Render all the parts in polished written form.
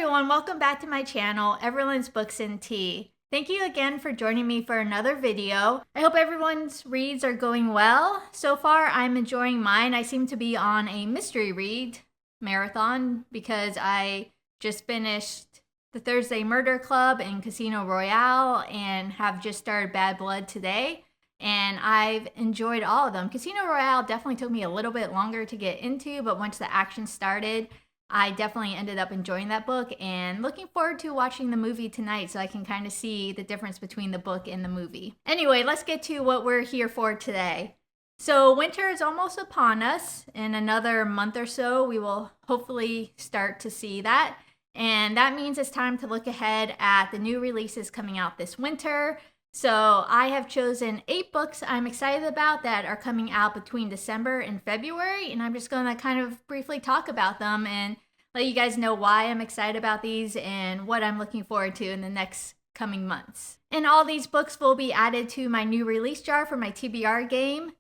everyone, welcome back to my channel, Everlynn's Books and Tea. Thank you again for joining me for another video. I hope everyone's reads are going well. So far, I'm enjoying mine. I seem to be on a mystery read marathon because I just finished The Thursday Murder Club and Casino Royale and have just started Bad Blood today. And I've enjoyed all of them. Casino Royale definitely took me a little bit longer to get into, but once the action started, I definitely ended up enjoying that book and looking forward to watching the movie tonight so I can kind of see the difference between the book and the movie. Anyway, let's get to what we're here for today. So winter is almost upon us. In another month or so, we will hopefully start to see that. And that means it's time to look ahead at the new releases coming out this winter. So I have chosen 8 books I'm excited about that are coming out between December and February, and I'm just going to kind of briefly talk about them and let you guys know why I'm excited about these and what I'm looking forward to in the next coming months. And all these books will be added to my new release jar for my TBR game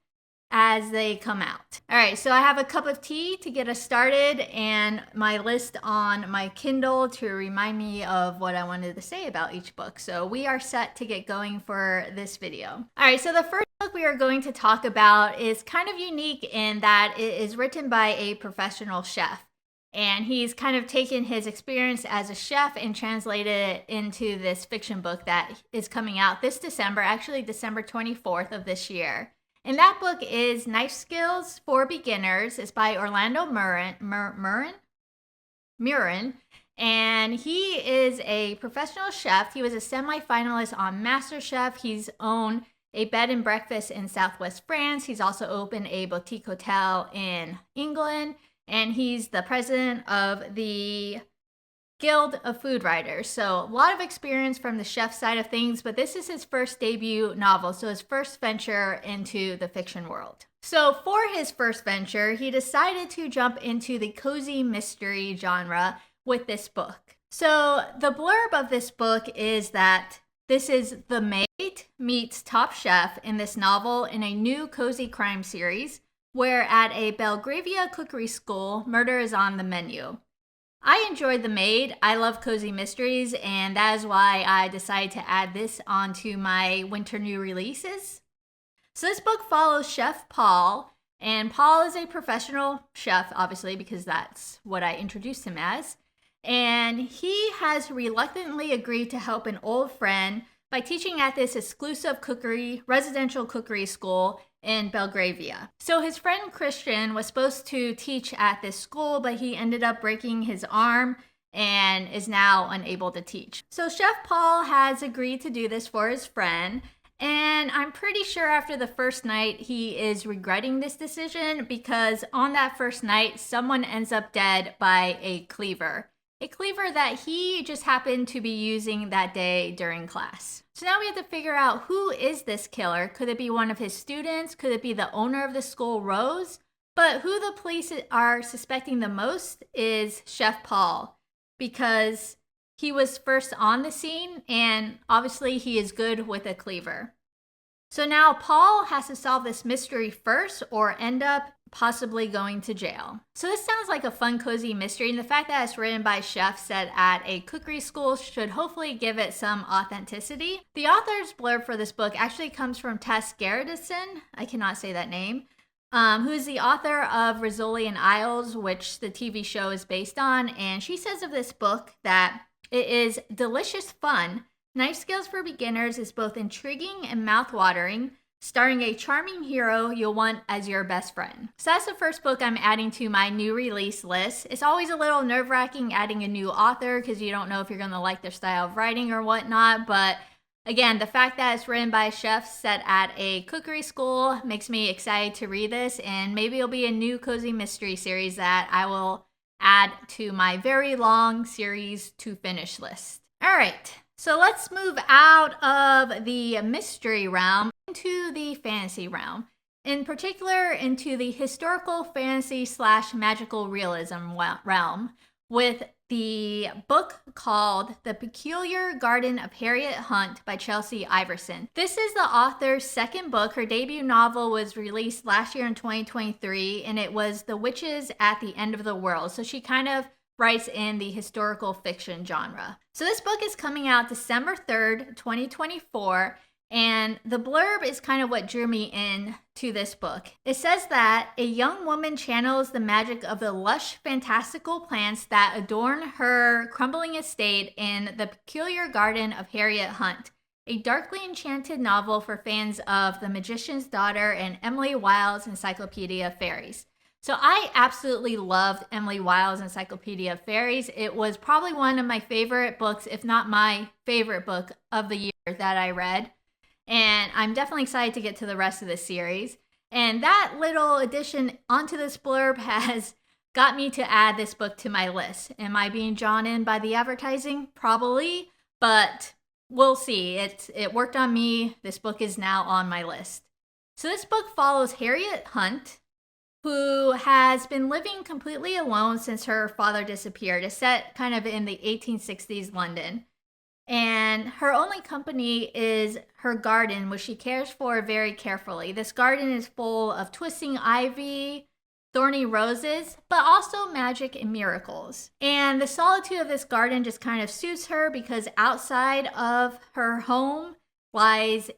as they come out. All right, so I have a cup of tea to get us started and my list on my Kindle to remind me of what I wanted to say about each book. So we are set to get going for this video. All right, so the first book we are going to talk about is kind of unique in that it is written by a professional chef. And he's kind of taken his experience as a chef and translated it into this fiction book that is coming out this December, actually December 24th of this year. And that book is Knife Skills for Beginners. It's by Orlando Murin. And he is a professional chef. He was a semi-finalist on MasterChef. He's owned a bed and breakfast in Southwest France. He's also opened a boutique hotel in England. And he's the president of the Guild of Food Writers. So a lot of experience from the chef side of things, but this is his first debut novel, so his first venture into the fiction world. So for his first venture, he decided to jump into the cozy mystery genre with this book. So the blurb of this book is that this is the maid meets Top Chef in this novel in a new cozy crime series where at a Belgravia cookery school, murder is on the menu. I enjoyed The Maid. I love cozy mysteries, and that is why I decided to add this onto my winter new releases. So this book follows Chef Paul, and Paul is a professional chef, obviously, because that's what I introduced him as. And he has reluctantly agreed to help an old friend by teaching at this exclusive residential cookery school in Belgravia. So his friend Christian was supposed to teach at this school, but he ended up breaking his arm and is now unable to teach. So Chef Paul has agreed to do this for his friend, and I'm pretty sure after the first night he is regretting this decision because on that first night someone ends up dead by a cleaver. A cleaver that he just happened to be using that day during class. So now we have to figure out who is this killer. Could it be one of his students? Could it be the owner of the school, Rose? But who the police are suspecting the most is Chef Paul because he was first on the scene and obviously he is good with a cleaver. So now Paul has to solve this mystery first or end up possibly going to jail. So this sounds like a fun, cozy mystery, and the fact that it's written by chefs set at a cookery school should hopefully give it some authenticity. The author's blurb for this book actually comes from Tess Gerritsen, I cannot say that name, who is the author of Rizzoli and Isles, which the TV show is based on, and she says of this book that it is delicious fun. Knife Skills for Beginners is both intriguing and mouthwatering, starring a charming hero you'll want as your best friend. So that's the first book I'm adding to my new release list. It's always a little nerve-wracking adding a new author because you don't know if you're going to like their style of writing or whatnot. But again, the fact that it's written by chefs set at a cookery school makes me excited to read this. And maybe it'll be a new cozy mystery series that I will add to my very long series to finish list. All right. So let's move out of the mystery realm into the fantasy realm, in particular into the historical fantasy / magical realism realm with the book called The Peculiar Garden of Harriet Hunt by Chelsea Iverson. This is the author's second book. Her debut novel was released last year in 2023, and it was The Witches at the End of the World. So she kind of writes in the historical fiction genre. So this book is coming out December 3rd, 2024. And the blurb is kind of what drew me in to this book. It says that a young woman channels the magic of the lush, fantastical plants that adorn her crumbling estate in The Peculiar Garden of Harriet Hunt, a darkly enchanted novel for fans of The Magician's Daughter and Emily Wilde's Encyclopedia of Fairies. So I absolutely loved Emily Wilde's Encyclopedia of Fairies. It was probably one of my favorite books, if not my favorite book of the year that I read. And I'm definitely excited to get to the rest of the series. And that little addition onto this blurb has got me to add this book to my list. Am I being drawn in by the advertising? Probably, but we'll see. It worked on me. This book is now on my list. So this book follows Harriet Hunt, who has been living completely alone since her father disappeared. It's set kind of in the 1860s London. And her only company is her garden, which she cares for very carefully. This garden is full of twisting ivy, thorny roses, but also magic and miracles. And the solitude of this garden just kind of suits her because outside of her home lies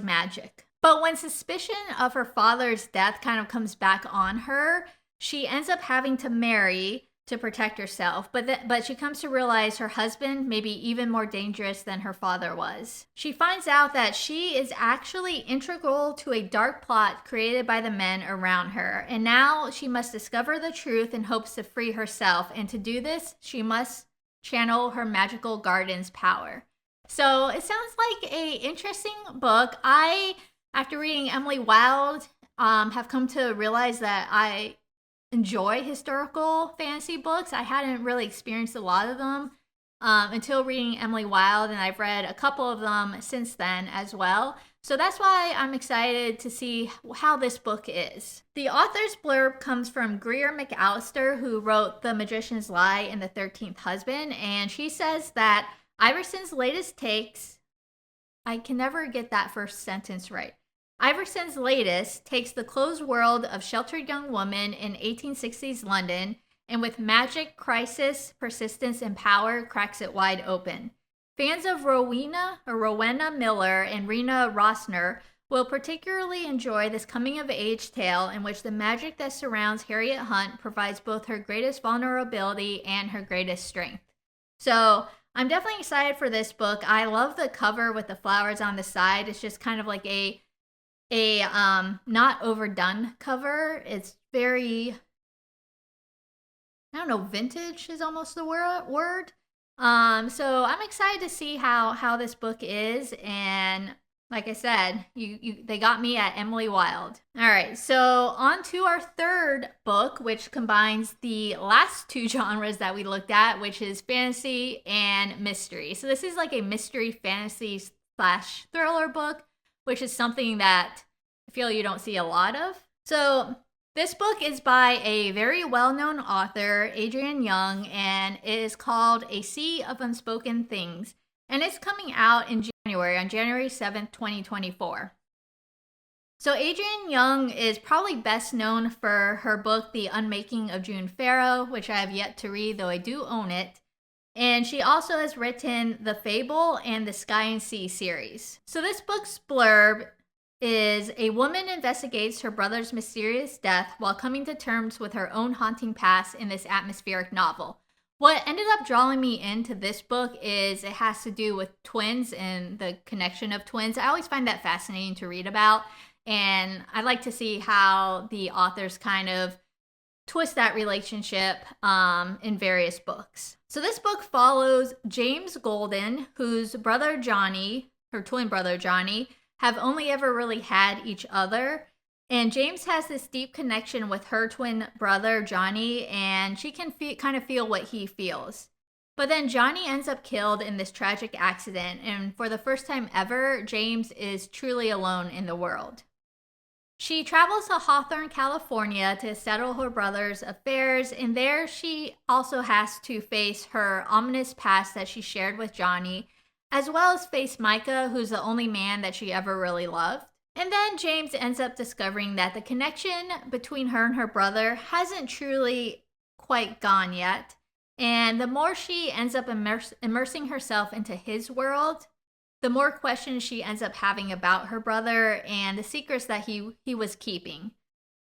magic. But when suspicion of her father's death kind of comes back on her, she ends up having to marry to protect herself, but she comes to realize her husband may be even more dangerous than her father was. She finds out that she is actually integral to a dark plot created by the men around her, and now she must discover the truth in hopes to free herself, and to do this, she must channel her magical garden's power. So it sounds like an interesting book. I, after reading Emily Wilde, have come to realize that I enjoy historical fantasy books. I hadn't really experienced a lot of them until reading Emily Wilde, and I've read a couple of them since then as well. So that's why I'm excited to see how this book is. The author's blurb comes from Greer McAllister, who wrote The Magician's Lie and The 13th Husband, and she says that Iverson's latest takes, I can never get that first sentence right. Iverson's latest takes the closed world of sheltered young woman in 1860s London and with magic, crisis, persistence, and power cracks it wide open. Fans of Rowena Miller and Rena Rossner will particularly enjoy this coming-of-age tale in which the magic that surrounds Harriet Hunt provides both her greatest vulnerability and her greatest strength. So I'm definitely excited for this book. I love the cover with the flowers on the side. It's just kind of like a not overdone cover. It's very, I don't know, vintage is almost the word. So I'm excited to see how this book is, and like I said, they got me at Emily Wilde. All right, so on to our third book, which combines the last two genres that we looked at, which is fantasy and mystery. So this is like a mystery fantasy / thriller book, which is something that I feel you don't see a lot of. So this book is by a very well-known author, Adrienne Young, and it is called A Sea of Unspoken Things. And it's coming out in January, on January 7th, 2024. So Adrienne Young is probably best known for her book, The Unmaking of June Farrow, which I have yet to read, though I do own it. And she also has written The Fable and the Sky and Sea series. So this book's blurb is: a woman investigates her brother's mysterious death while coming to terms with her own haunting past in this atmospheric novel. What ended up drawing me into this book is it has to do with twins and the connection of twins. I always find that fascinating to read about, and I like to see how the authors kind of twist that relationship in various books. So this book follows James Golden, whose brother Johnny, her twin brother Johnny, have only ever really had each other. And James has this deep connection with her twin brother Johnny, and she can kind of feel what he feels. But then Johnny ends up killed in this tragic accident, and for the first time ever, James is truly alone in the world. She travels to Hawthorne, California to settle her brother's affairs, and there she also has to face her ominous past that she shared with Johnny, as well as face Micah, who's the only man that she ever really loved. And then James ends up discovering that the connection between her and her brother hasn't truly quite gone yet. And the more she ends up immersing herself into his world, the more questions she ends up having about her brother and the secrets that he was keeping.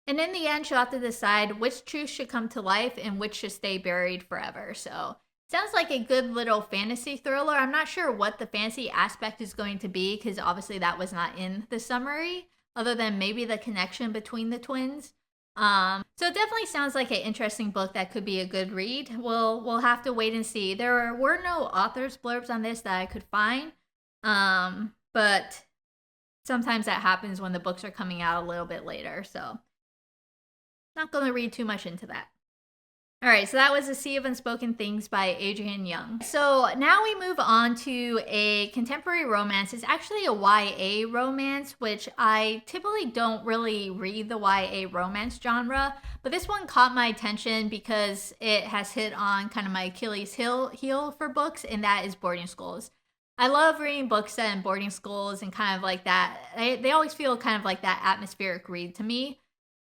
And in the end, she'll have to decide which truth should come to life and which should stay buried forever. So, sounds like a good little fantasy thriller. I'm not sure what the fantasy aspect is going to be because obviously that was not in the summary, other than maybe the connection between the twins. So it definitely sounds like an interesting book that could be a good read. We'll have to wait and see. There were no author's blurbs on this that I could find, but sometimes that happens when the books are coming out a little bit later. So not going to read too much into that. All right, so that was A Sea of Unspoken Things by Adrienne Young. So now we move on to a contemporary romance. It's actually a YA romance, which I typically don't really read the YA romance genre, but this one caught my attention because it has hit on kind of my Achilles heel for books, and that is boarding schools. I love reading books set in boarding schools and kind of like that. They always feel kind of like that atmospheric read to me.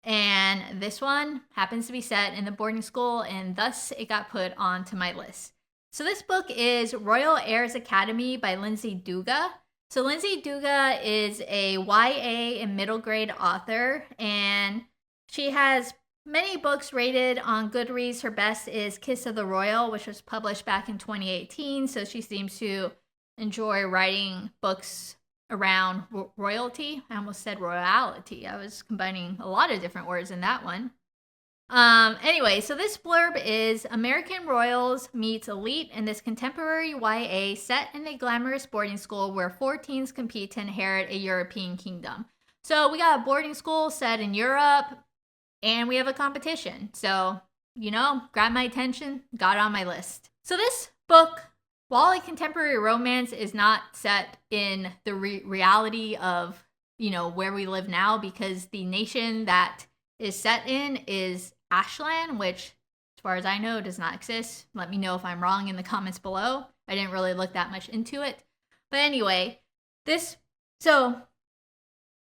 And this one happens to be set in the boarding school, and thus it got put onto my list. So this book is Royal Heirs Academy by Lindsay Duga. So Lindsay Duga is a YA and middle grade author, and she has many books rated on Goodreads. Her best is Kiss of the Royal, which was published back in 2018. So she seems to enjoy writing books around royalty. I almost said royalty. I was combining a lot of different words in that one. Anyway, so this blurb is American royals meets elite in this contemporary YA set in a glamorous boarding school where 4 teens compete to inherit a European kingdom. So we got a boarding school set in Europe, and we have a competition. So, grabbed my attention, got on my list. So this book, while a contemporary romance, is not set in the reality of, where we live now, because the nation that is set in is Ashland, which, as far as I know, does not exist. Let me know if I'm wrong in the comments below. I didn't really look that much into it. But anyway, so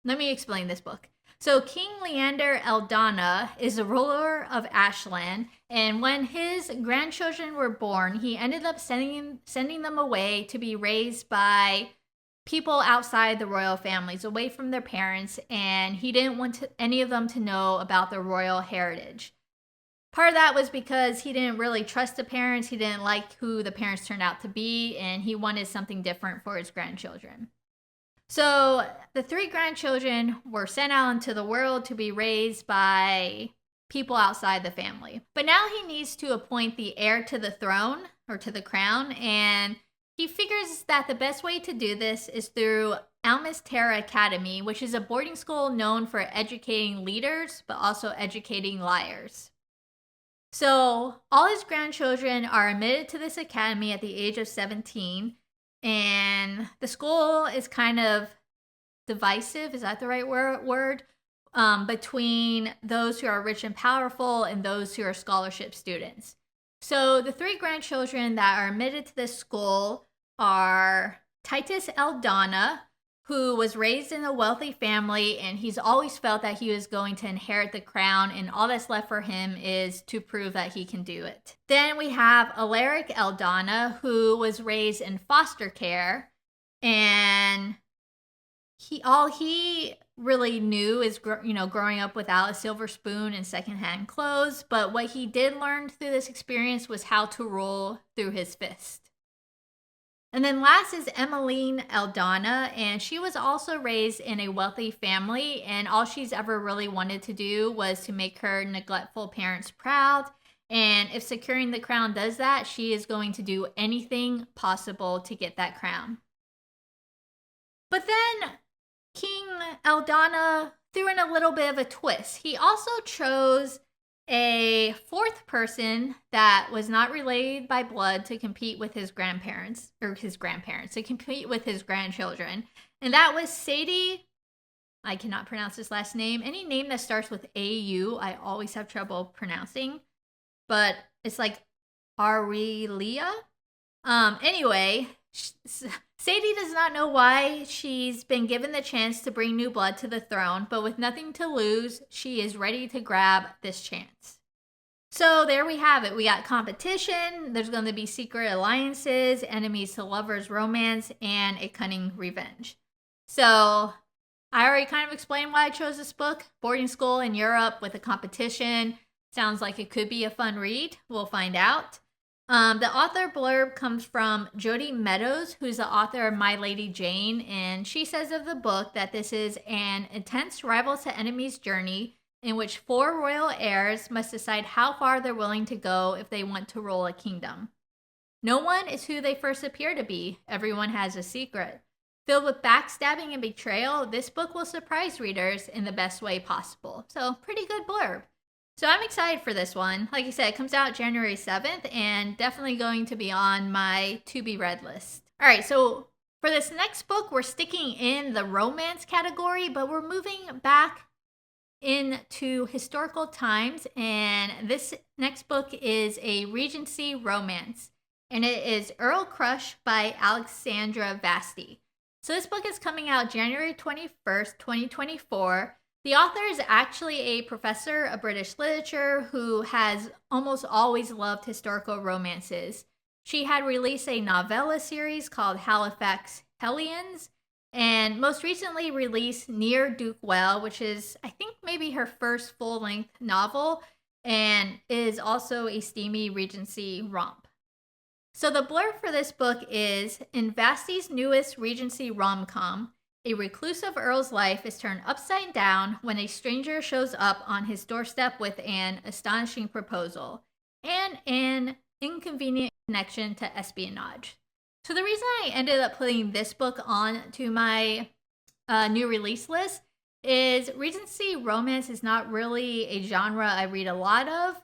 let me explain this book. So King Leander Eldana is the ruler of Ashland, and when his grandchildren were born, he ended up sending them away to be raised by people outside the royal families, away from their parents, and he didn't want any of them to know about their royal heritage. Part of that was because he didn't really trust the parents, he didn't like who the parents turned out to be, and he wanted something different for his grandchildren. So the 3 grandchildren were sent out into the world to be raised by people outside the family. But now he needs to appoint the heir to the throne, or to the crown, and he figures that the best way to do this is through Almas Terra Academy, which is a boarding school known for educating leaders, but also educating liars. So all his grandchildren are admitted to this academy at the age of 17, and the school is kind of divisive, is that the right word? Between those who are rich and powerful and those who are scholarship students. So the 3 grandchildren that are admitted to this school are Titus Eldana, who was raised in a wealthy family, and he's always felt that he was going to inherit the crown, and all that's left for him is to prove that he can do it. Then we have Alaric Eldana, who was raised in foster care, and all he really knew is growing up without a silver spoon and secondhand clothes, but what he did learn through this experience was how to rule through his fist. And then last is Emmeline Eldana, and she was also raised in a wealthy family, and all she's ever really wanted to do was to make her neglectful parents proud. And if securing the crown does that, she is going to do anything possible to get that crown. But then King Eldana threw in a little bit of a twist. He also chose a 4th person that was not related by blood to compete with his grandparents, to compete with his grandchildren. And that was Sadie. I cannot pronounce his last name. Any name that starts with AU, I always have trouble pronouncing. But it's like Aurelia. Anyway, Sadie does not know why she's been given the chance to bring new blood to the throne, but with nothing to lose, she is ready to grab this chance. So there we have it. We got competition, there's going to be secret alliances, enemies to lovers romance, and a cunning revenge. So I already kind of explained why I chose this book. Boarding school in Europe with a competition. Sounds like it could be a fun read. We'll find out. The author blurb comes from Jody Meadows, who's the author of My Lady Jane, and she says of the book that this is an intense rival to enemies journey in which 4 royal heirs must decide how far they're willing to go if they want to rule a kingdom. No one is who they first appear to be. Everyone has a secret. Filled with backstabbing and betrayal, this book will surprise readers in the best way possible. So, pretty good blurb. So I'm excited for this one. Like I said, it comes out January 7th and definitely going to be on my to-be-read list. All right, so for this next book, we're sticking in the romance category, but we're moving back into historical times. And this next book is a Regency romance, and it is Earl Crush by Alexandra Vasti. So this book is coming out January 21st, 2024. The author is actually a professor of British literature who has almost always loved historical romances. She had released a novella series called Halifax Hellions, and most recently released Near Duke Well, which is, I think, maybe her first full-length novel, and is also a steamy Regency romp. So the blurb for this book is, in Vasti's newest Regency rom-com, a reclusive earl's life is turned upside down when a stranger shows up on his doorstep with an astonishing proposal and an inconvenient connection to espionage. So the reason I ended up putting this book on to my new release list is Regency romance is not really a genre I read a lot of.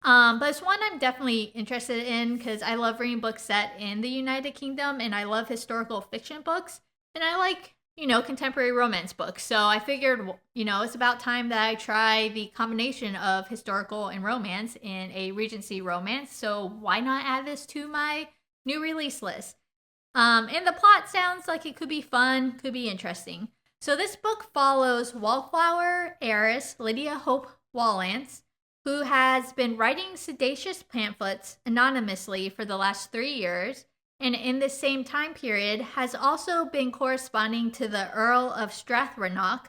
But it's one I'm definitely interested in because I love reading books set in the United Kingdom, and I love historical fiction books, and I like, contemporary romance books. So I figured, it's about time that I try the combination of historical and romance in a Regency romance. So why not add this to my new release list? And the plot sounds like it could be fun, could be interesting. So this book follows wallflower heiress Lydia Hope Wallance, who has been writing seditious pamphlets anonymously for the last 3 years, and in this same time period has also been corresponding to the Earl of Strathronach,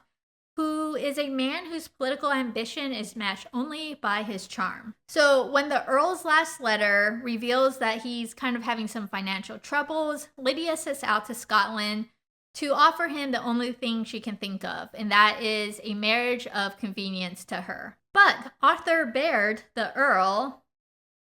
who is a man whose political ambition is matched only by his charm. So when the Earl's last letter reveals that he's kind of having some financial troubles, Lydia sets out to Scotland to offer him the only thing she can think of, and that is a marriage of convenience to her. But Arthur Baird, the Earl,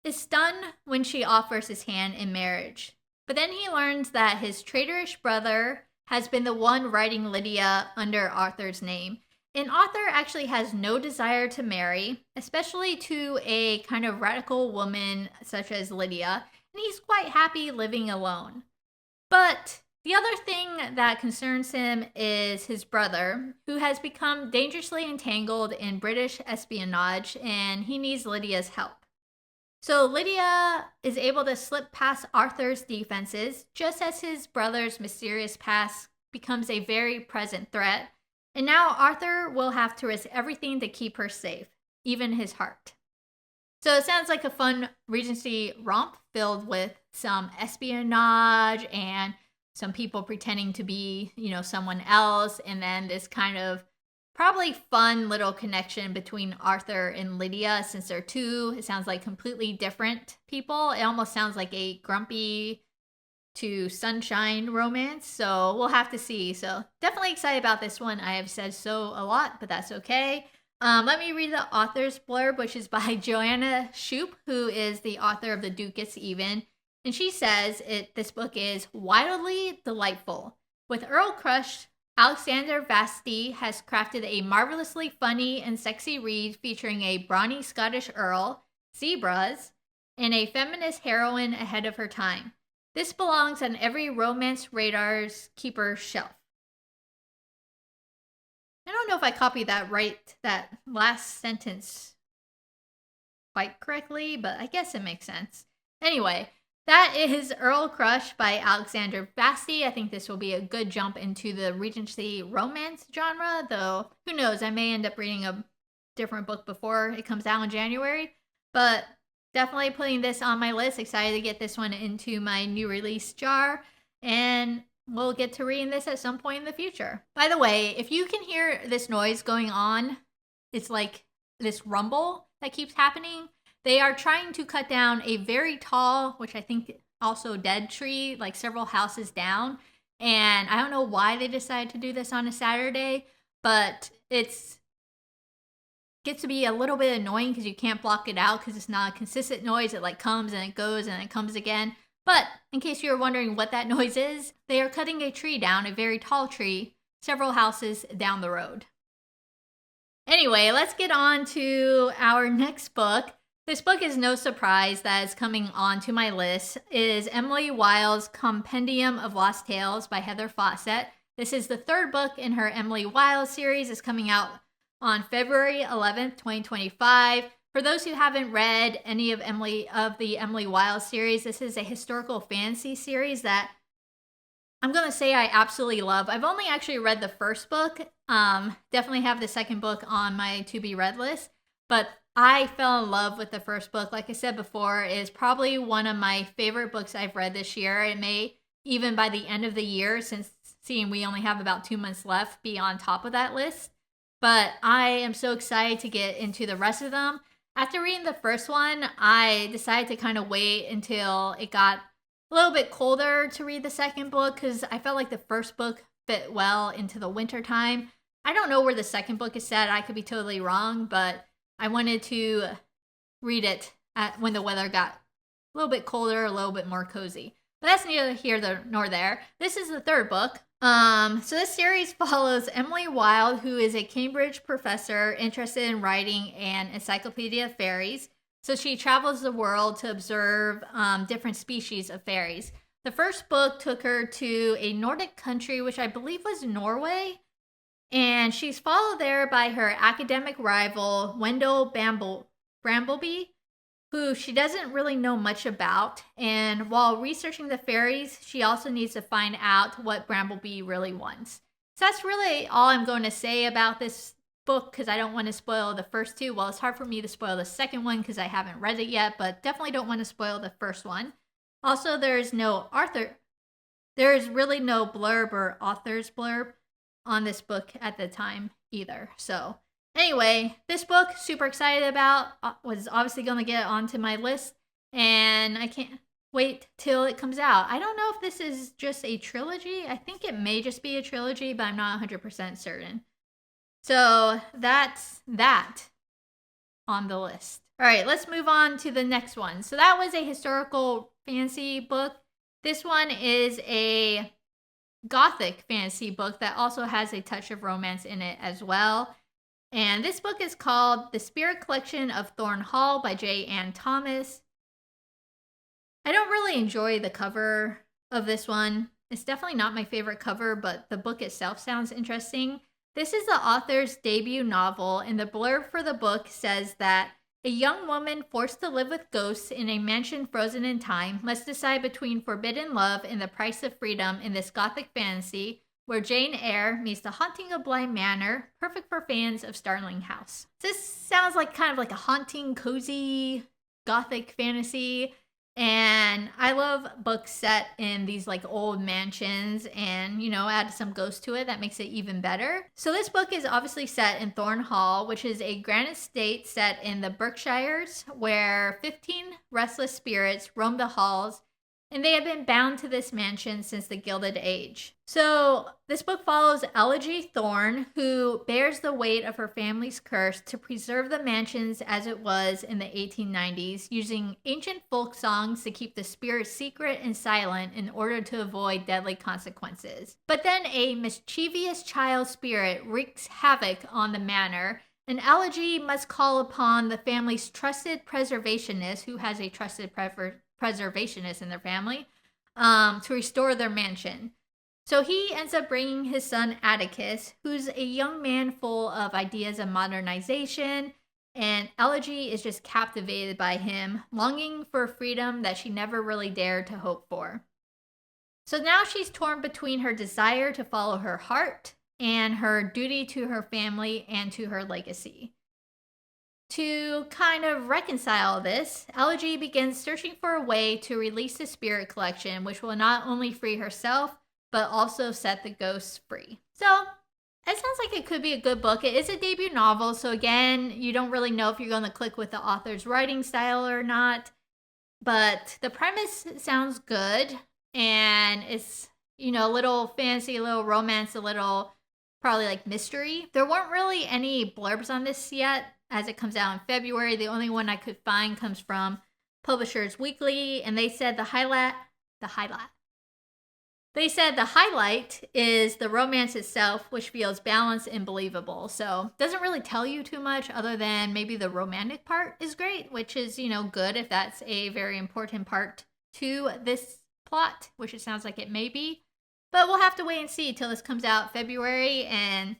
is stunned when she offers his hand in marriage. But then he learns that his traitorous brother has been the one writing Lydia under Arthur's name. And Arthur actually has no desire to marry, especially to a kind of radical woman such as Lydia, and he's quite happy living alone. But the other thing that concerns him is his brother, who has become dangerously entangled in British espionage, and he needs Lydia's help. So Lydia is able to slip past Arthur's defenses, just as his brother's mysterious past becomes a very present threat, and now Arthur will have to risk everything to keep her safe, even his heart. So it sounds like a fun Regency romp filled with some espionage and some people pretending to be, someone else, and then this kind of probably fun little connection between Arthur and Lydia, since they're two, it sounds like completely different people. It almost sounds like a grumpy to sunshine romance, so we'll have to see. So definitely excited about this one. I have said so a lot, but that's okay. Let me read the author's blurb, which is by Joanna Shoup, who is the author of The Duke Gets Even. And she says this book is wildly delightful. With Earl Crush, Alexander Vasti has crafted a marvelously funny and sexy read featuring a brawny Scottish earl, zebras, and a feminist heroine ahead of her time. This belongs on every romance radar's keeper's shelf. I don't know if I copied that last sentence quite correctly, but I guess it makes sense. Anyway, that is Earl Crush by Alexander Vasti. I think this will be a good jump into the Regency romance genre, though who knows, I may end up reading a different book before it comes out in January. But definitely putting this on my list. Excited to get this one into my new release jar. And we'll get to reading this at some point in the future. By the way, if you can hear this noise going on, it's like this rumble that keeps happening. They are trying to cut down a very tall, which I think also dead tree, like several houses down. And I don't know why they decided to do this on a Saturday, but it's gets to be a little bit annoying because you can't block it out because it's not a consistent noise. It like comes and it goes and it comes again. But in case you're wondering what that noise is, they are cutting a tree down, a very tall tree, several houses down the road. Anyway, let's get on to our next book. This book is no surprise that is coming onto my list. It is Emily Wilde's Compendium of Lost Tales by Heather Fawcett. This is the third book in her Emily Wilde series. It's coming out on February 11th, 2025. For those who haven't read any of the Emily Wilde series, this is a historical fantasy series that I'm going to say I absolutely love. I've only actually read the first book. Definitely have the second book on my to be read list, but I fell in love with the first book. Like I said before, it is probably one of my favorite books I've read this year. It may even by the end of the year, since seeing we only have about 2 months left, be on top of that list. But I am so excited to get into the rest of them. After reading the first one, I decided to kind of wait until it got a little bit colder to read the second book because I felt like the first book fit well into the winter time. I don't know where the second book is set. I could be totally wrong, but I wanted to read it when the weather got a little bit colder, a little bit more cozy. But that's neither here nor there. This is the third book. So this series follows Emily Wilde, who is a Cambridge professor interested in writing an encyclopedia of fairies. So she travels the world to observe different species of fairies. The first book took her to a Nordic country, which I believe was Norway. And she's followed there by her academic rival, Wendell Brambleby, who she doesn't really know much about. And while researching the fairies, she also needs to find out what Brambleby really wants. So that's really all I'm going to say about this book because I don't want to spoil the first two. Well, it's hard for me to spoil the second one because I haven't read it yet, but definitely don't want to spoil the first one. Also, there is really no blurb or author's blurb on this book at the time either. So anyway, this book, super excited about, was obviously going to get onto my list, and I can't wait till it comes out. I don't know if this is just a trilogy. I think it may just be a trilogy, but I'm not 100% certain. So that's that on the list. All right, let's move on to the next one. So that was a historical fantasy book. This one is a gothic fantasy book that also has a touch of romance in it as well. And this book is called The Spirit Collection of Thorn Hall by J. Ann Thomas. I don't really enjoy the cover of this one. It's definitely not my favorite cover, but the book itself sounds interesting. This is the author's debut novel, and the blurb for the book says that a young woman forced to live with ghosts in a mansion frozen in time must decide between forbidden love and the price of freedom in this gothic fantasy where Jane Eyre meets the haunting of Bly Manor, perfect for fans of Starling House. This sounds like kind of like a haunting, cozy, gothic fantasy. And I love books set in these like old mansions and, add some ghost to it. That makes it even better. So this book is obviously set in Thorn Hall, which is a grand estate set in the Berkshires where 15 restless spirits roam the halls, and they have been bound to this mansion since the Gilded Age. So this book follows Elegy Thorne, who bears the weight of her family's curse to preserve the mansions as it was in the 1890s, using ancient folk songs to keep the spirits secret and silent in order to avoid deadly consequences. But then a mischievous child spirit wreaks havoc on the manor, and Elegy must call upon the family's trusted preservationist, who has a trusted preservationist in their family, to restore their mansion. So he ends up bringing his son Atticus, who's a young man full of ideas of modernization, and Elegy is just captivated by him, longing for freedom that she never really dared to hope for. So now she's torn between her desire to follow her heart and her duty to her family and to her legacy. To kind of reconcile this, Elegy begins searching for a way to release the spirit collection, which will not only free herself, but also set the ghosts free. So, it sounds like it could be a good book. It is a debut novel, so again, you don't really know if you're going to click with the author's writing style or not. But the premise sounds good, and it's, a little fantasy, a little romance, a little probably like mystery. There weren't really any blurbs on this yet as it comes out in February. The only one I could find comes from Publishers Weekly, and they said the highlight is the romance itself, which feels balanced and believable. So doesn't really tell you too much other than maybe the romantic part is great, which is, good if that's a very important part to this plot, which it sounds like it may be. But we'll have to wait and see till this comes out February, and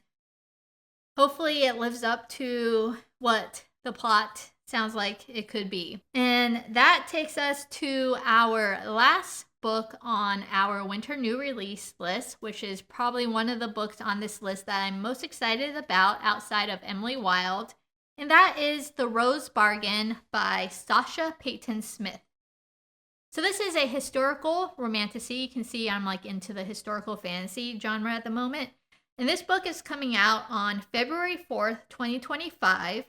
hopefully it lives up to what the plot sounds like it could be. And that takes us to our last book on our winter new release list, which is probably one of the books on this list that I'm most excited about outside of Emily Wilde. And that is The Rose Bargain by Sasha Payton Smith. So this is a historical romantasy. You can see I'm into the historical fantasy genre at the moment. And this book is coming out on February 4th, 2025.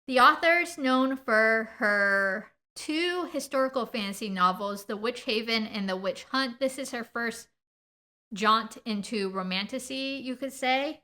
The author is known for her 2 historical fantasy novels, The Witch Haven and The Witch Hunt. This is her first jaunt into romantasy, you could say.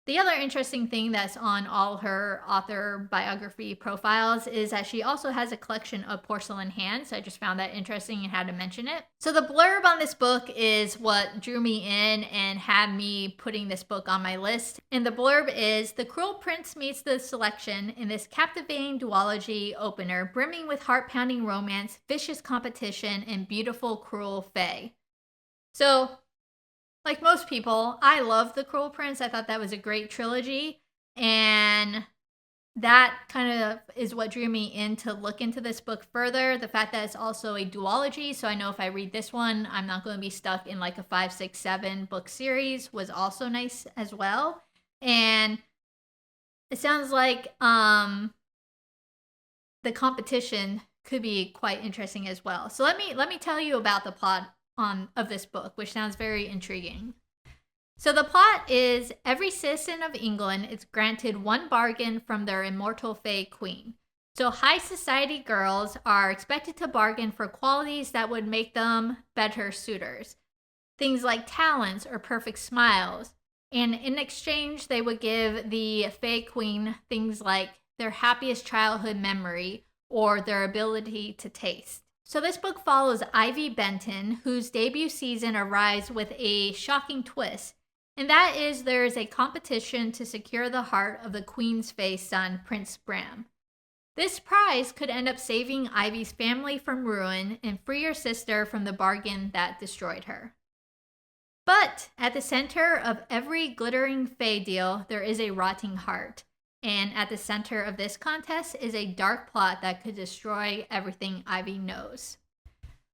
The other interesting thing that's on all her author biography profiles is that she also has a collection of porcelain hands. So I just found that interesting and had to mention it. So the blurb on this book is what drew me in and had me putting this book on my list. And the blurb is, the cruel prince meets the selection in this captivating duology opener, brimming with heart-pounding romance, vicious competition, and beautiful, cruel fae. So, like most people, I love The Cruel Prince. I thought that was a great trilogy. And that kind of is what drew me in to look into this book further. The fact that it's also a duology, so I know if I read this one, I'm not going to be stuck in like a 5, 6, 7 book series, was also nice as well. And it sounds like the competition could be quite interesting as well. So let me tell you about the plot of this book, which sounds very intriguing. So the plot is, every citizen of England is granted one bargain from their immortal Fae Queen. So high society girls are expected to bargain for qualities that would make them better suitors. Things like talents or perfect smiles. And in exchange, they would give the Fae Queen things like their happiest childhood memory or their ability to taste. So this book follows Ivy Benton, whose debut season arrives with a shocking twist, and that is there is a competition to secure the heart of the Queen's Fae son, Prince Bram. This prize could end up saving Ivy's family from ruin and free her sister from the bargain that destroyed her. But at the center of every glittering Fae deal, there is a rotting heart. And at the center of this contest is a dark plot that could destroy everything Ivy knows.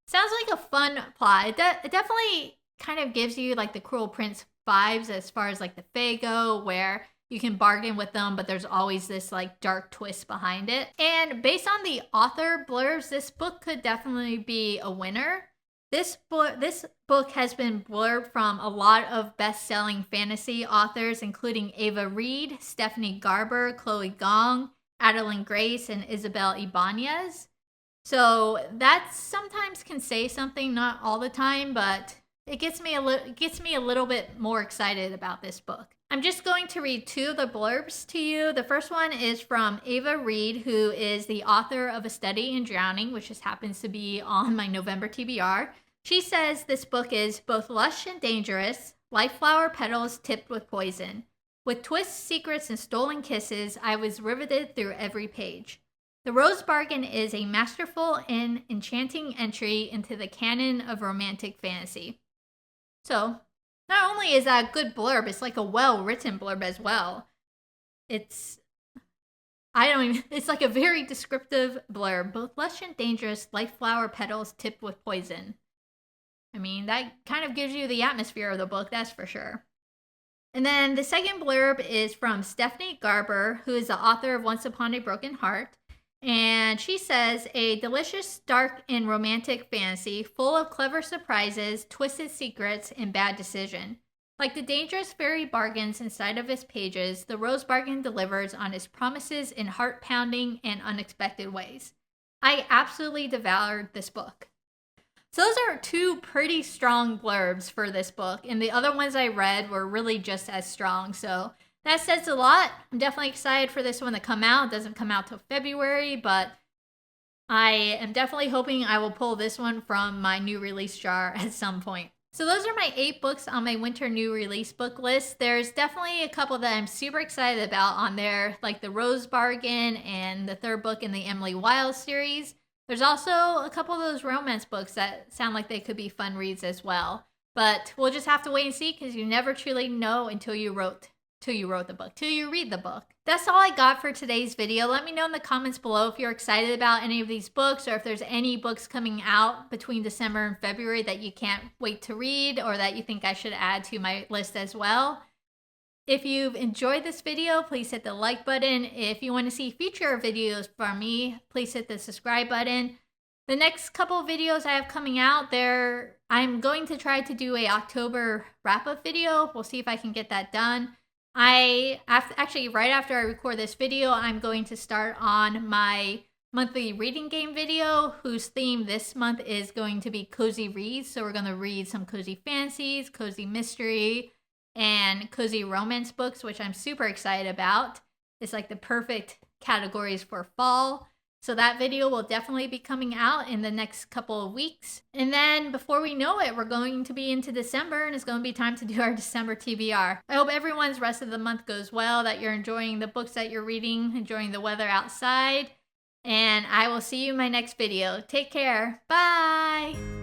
Sounds like a fun plot. It definitely kind of gives you like the Cruel Prince vibes as far as like the Fae go, where you can bargain with them, but there's always this like dark twist behind it. And based on the author blurbs, this book could definitely be a winner. This book has been blurbed from a lot of best-selling fantasy authors, including Ava Reed, Stephanie Garber, Chloe Gong, Adeline Grace, and Isabel Ibanez. So that sometimes can say something, not all the time, but it gets me a little bit more excited about this book. I'm just going to read 2 of the blurbs to you. The first one is from Ava Reed, who is the author of A Study in Drowning, which just happens to be on my November TBR. She says this book is both lush and dangerous, like flower petals tipped with poison. With twists, secrets, and stolen kisses, I was riveted through every page. The Rose Bargain is a masterful and enchanting entry into the canon of romantic fantasy. So, not only is that a good blurb, it's like a well-written blurb as well. It's like a very descriptive blurb. Both lush and dangerous, like flower petals tipped with poison. I mean, that kind of gives you the atmosphere of the book, that's for sure. And then the second blurb is from Stephanie Garber, who is the author of Once Upon a Broken Heart. And she says, a delicious, dark, and romantic fantasy full of clever surprises, twisted secrets, and bad decision. Like the dangerous fairy bargains inside of his pages, the Rose Bargain delivers on his promises in heart-pounding and unexpected ways. I absolutely devoured this book. So those are two pretty strong blurbs for this book, and the other ones I read were really just as strong. So that says a lot. I'm definitely excited for this one to come out. It doesn't come out till February, but I am definitely hoping I will pull this one from my new release jar at some point. So those are my 8 books on my winter new release book list. There's definitely a couple that I'm super excited about on there, like the Rose Bargain and the 3rd book in the Emily Wiles series. There's also a couple of those romance books that sound like they could be fun reads as well. But we'll just have to wait and see, because you never truly know until you read the book. That's all I got for today's video. Let me know in the comments below if you're excited about any of these books, or if there's any books coming out between December and February that you can't wait to read, or that you think I should add to my list as well. If you've enjoyed this video, please hit the like button. If you want to see future videos from me, please hit the subscribe button. The next couple of videos I have coming out there, I'm going to try to do a October wrap-up video. We'll see if I can get that done. Actually, right after I record this video, I'm going to start on my monthly reading game video, whose theme this month is going to be cozy reads. So we're going to read some cozy fantasies, cozy mystery, and cozy romance books, which I'm super excited about. It's like the perfect categories for fall. So that video will definitely be coming out in the next couple of weeks. And then before we know it, we're going to be into December, and it's going to be time to do our December TBR. I hope everyone's rest of the month goes well, that you're enjoying the books that you're reading, enjoying the weather outside. And I will see you in my next video. Take care. Bye!